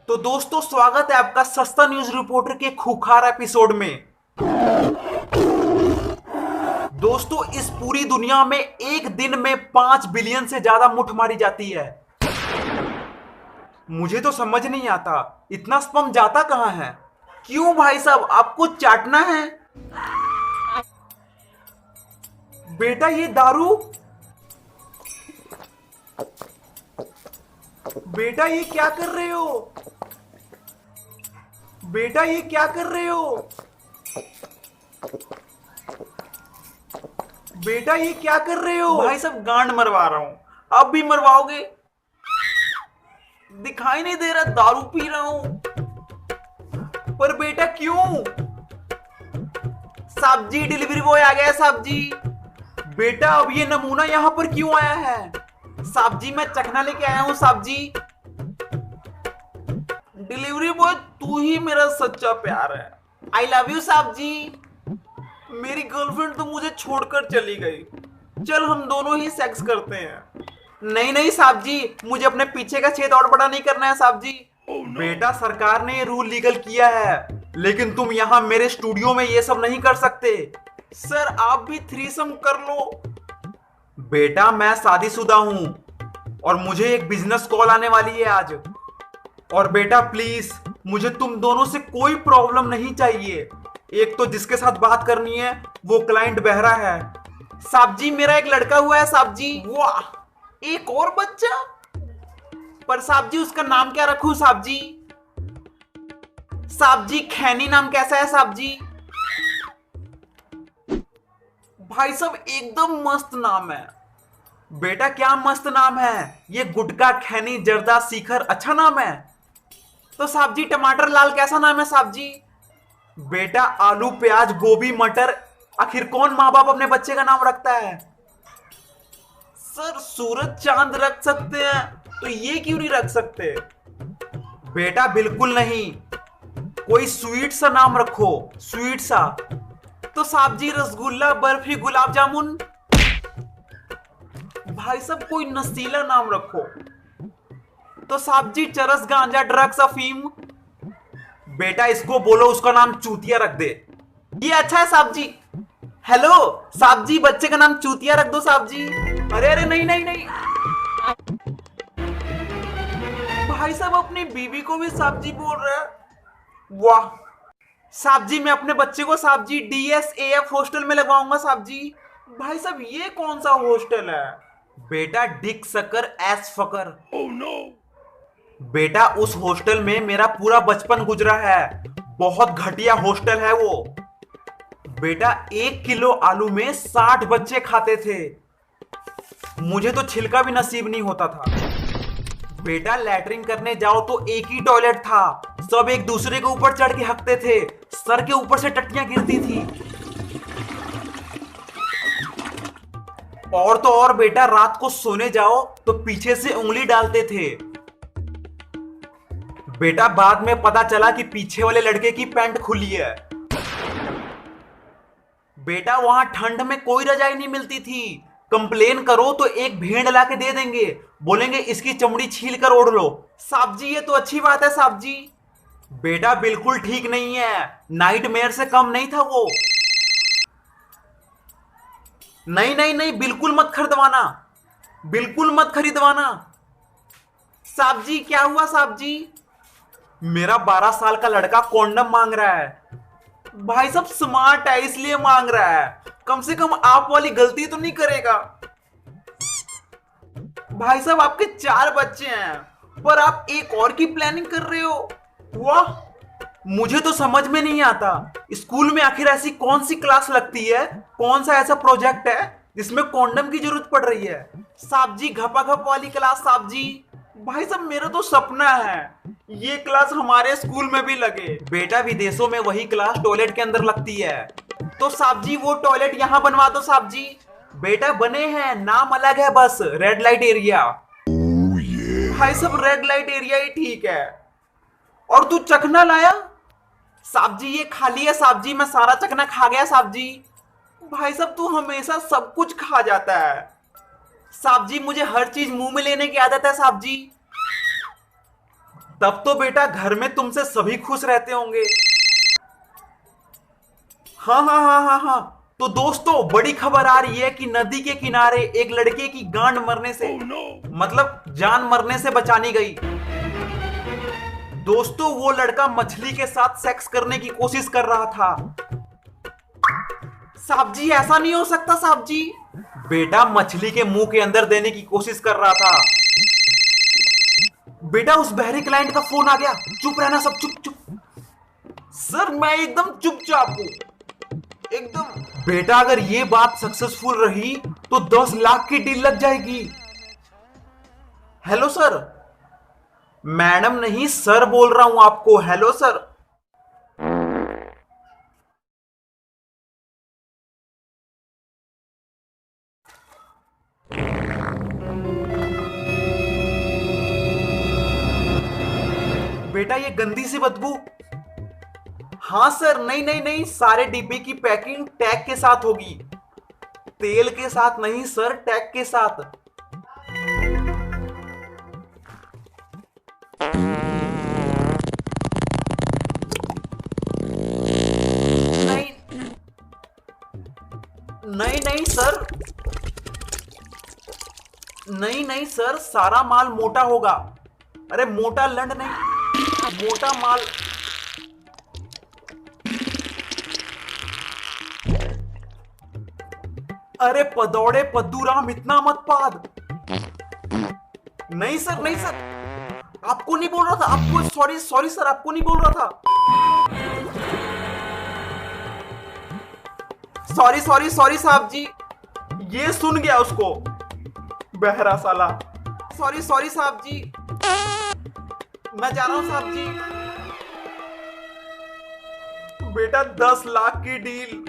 तो दोस्तों, स्वागत है आपका सस्ता न्यूज रिपोर्टर के खूंखार एपिसोड में। दोस्तों, इस पूरी दुनिया में एक दिन में 5 बिलियन से ज्यादा मुठ मारी जाती है। मुझे तो समझ नहीं आता इतना स्पम जाता कहां है। क्यों भाई साहब, आपको चाटना है? बेटा ये दारू, बेटा ये क्या कर रहे हो? बेटा ये क्या कर रहे हो? बेटा ये क्या कर रहे हो? भाई साहब गांड मरवा रहा हूं, अब भी मरवाओगे? दिखाई नहीं दे रहा दारू पी रहा हूं। पर बेटा क्यों? साहब जी डिलीवरी बॉय आ गया है साहब जी। बेटा अब ये नमूना यहाँ पर क्यों आया है? साहब जी मैं चखना लेके आया हूँ साहब जी। डिलीवरी बॉय तू ही मेरा सच्चा प्यार है। आई लव यू साहब जी। मेरी गर्लफ्रेंड तो मुझे छोड़कर चली गई। चल हम दोनों ही सेक्स करते हैं। नहीं नहीं साहब जी, मुझे अपने पीछे का छेद और बड़ा नहीं करना है साहब जी। बेटा सरकार ने ये रूल लीगल किया है, लेकिन तुम यहाँ मेरे स्टूडियो में ये सब नहीं कर सकते। सर आप भी थ्रीसम कर लो। बेटा मैं शादीशुदा हूँ और मुझे एक बिजनेस कॉल आने वाली है आज। और बेटा प्लीज, मुझे तुम दोनों से कोई प्रॉब्लम नहीं चाहिए। एक तो जिसके साथ बात करनी है वो क्लाइंट बहरा है। साहब जी मेरा एक लड़का हुआ है साहब जी। वाह, एक और बच्चा? पर साहब जी उसका नाम क्या रखूं साहब जी? साहब जी खैनी नाम कैसा है साहब जी? भाई साहब एकदम मस्त नाम है। बेटा क्या मस्त नाम है? ये गुटका खैनी जर्दा शिखर अच्छा नाम है। तो साहब जी टमाटर लाल कैसा नाम है साहब जी? बेटा आलू प्याज गोभी मटर, आखिर कौन माँ बाप अपने बच्चे का नाम रखता है? सर सूरज चांद रख सकते हैं, तो ये क्यों नहीं रख सकते? बेटा बिल्कुल नहीं, कोई स्वीट सा नाम रखो, स्वीट सा। तो साहब जी रसगुल्ला बर्फी गुलाब जामुन। भाई साहब कोई नशीला नाम रखो। तो साहब जी चरस गांजा ड्रग्स अफीम। बेटा इसको बोलो उसका नाम चूतिया रख दे। ये अच्छा है साहब जी। हेलो साहब जी, बच्चे का नाम चूतिया रख दो साहब जी। अरे अरे नहीं नहीं नहीं। भाई साहब अपनी बीवी को भी साहब जी बोल रहा है। वाह साहब जी, मैं अपने बच्चे को साहब जी DSAF हॉस्टल में लगवाऊंगा साहब जी। भाई साहब ये कौन सा हॉस्टल है? बेटा dick sucker ass fucker. oh, no. बेटा उस हॉस्टल में मेरा पूरा बचपन गुजरा है। बहुत घटिया हॉस्टल है वो। बेटा 1 किलो आलू में 60 बच्चे खाते थे। मुझे तो छिलका भी नसीब नहीं होता था। बेटा लैट्रिन करने जाओ तो एक ही टॉयलेट था, सब एक दूसरे के ऊपर चढ़ के हकते थे, सर के ऊपर से टट्टियां गिरती थी। और तो और बेटा रात को सोने जाओ तो पीछे से उंगली डालते थे। बेटा बाद में पता चला कि पीछे वाले लड़के की पैंट खुली है। बेटा वहां ठंड में कोई रजाई नहीं मिलती थी, कंप्लेन करो तो एक भेड़ ला के दे देंगे, बोलेंगे इसकी चमड़ी छील कर ओढ़ लो। साहब जी ये तो अच्छी बात है साहब जी। बेटा बिल्कुल ठीक नहीं है, नाइटमेयर से कम नहीं था वो। नहीं नहीं नहीं, बिल्कुल मत खरीदवाना, बिल्कुल मत खरीदवाना। साहब जी क्या हुआ साहब जी? मेरा 12 साल का लड़का कॉन्डम मांग रहा है। भाई साहब स्मार्ट है इसलिए मांग रहा है, कम से कम आप वाली गलती तो नहीं करेगा। भाई साहब आपके 4 बच्चे हैं, पर आप एक और की प्लानिंग कर रहे हो। वाह, मुझे तो समझ में नहीं आता स्कूल में आखिर ऐसी कौन सी क्लास लगती है, कौन सा ऐसा प्रोजेक्ट है जिसमें कॉन्डम की जरूरत पड़ रही है। साहब जी घपाघप वाली क्लास साहब जी। भाई साहब मेरा तो सपना है ये क्लास हमारे स्कूल में भी लगे। बेटा विदेशों में वही क्लास टॉयलेट के अंदर लगती है। तो साहब जी वो टॉयलेट यहाँ बनवा दो साहब जी। बेटा बने हैं, नाम अलग है बस, रेड लाइट एरिया। भाई साहब रेड लाइट एरिया ही ठीक है। और तू चखना लाया? साहब जी ये खाली है साहब जी, मैं सारा चखना खा गया साहब जी। भाई साहब तू हमेशा सब कुछ खा जाता है। साहब जी मुझे हर चीज मुंह में लेने की आदत है साहब जी। तब तो बेटा घर में तुमसे सभी खुश रहते होंगे। हाँ हाँ हाँ हाँ हाँ। तो दोस्तों बड़ी खबर आ रही है कि नदी के किनारे एक लड़के की गांड मरने से मतलब जान मरने से बचानी गई। दोस्तों वो लड़का मछली के साथ सेक्स करने की कोशिश कर रहा था। साहब जी ऐसा नहीं हो सकता साहब जी। बेटा मछली के मुंह के अंदर देने की कोशिश कर रहा था। बेटा उस बहरे क्लाइंट का फोन आ गया। चुप रहना सब, चुप चुप। सर मैं एकदम चुपचाप हूं, एकदम। बेटा अगर ये बात सक्सेसफुल रही तो 10 लाख की डील लग जाएगी। Hello sir. मैडम नहीं सर बोल रहा हूं आपको। Hello sir. बेटा ये गंदी सी बदबू। हाँ सर, नहीं नहीं नहीं, सारे डिब्बे की पैकिंग टैग के साथ होगी। तेल के साथ नहीं सर, टैग के साथ। नहीं नहीं नहीं सर, नहीं नहीं सर, सारा माल मोटा होगा। अरे मोटा लंड नहीं, मोटा माल। अरे पदौड़े पद्दूराम इतना मत पाद। नहीं सर, नहीं सर, आपको नहीं बोल रहा था। आपको सॉरी सॉरी सर, आपको नहीं बोल रहा था। सॉरी सॉरी सॉरी साहब जी, ये सुन गया उसको, बहरा साला। सॉरी सॉरी साहब जी, मैं जा रहा हूं साहब जी। बेटा 10 लाख की डील।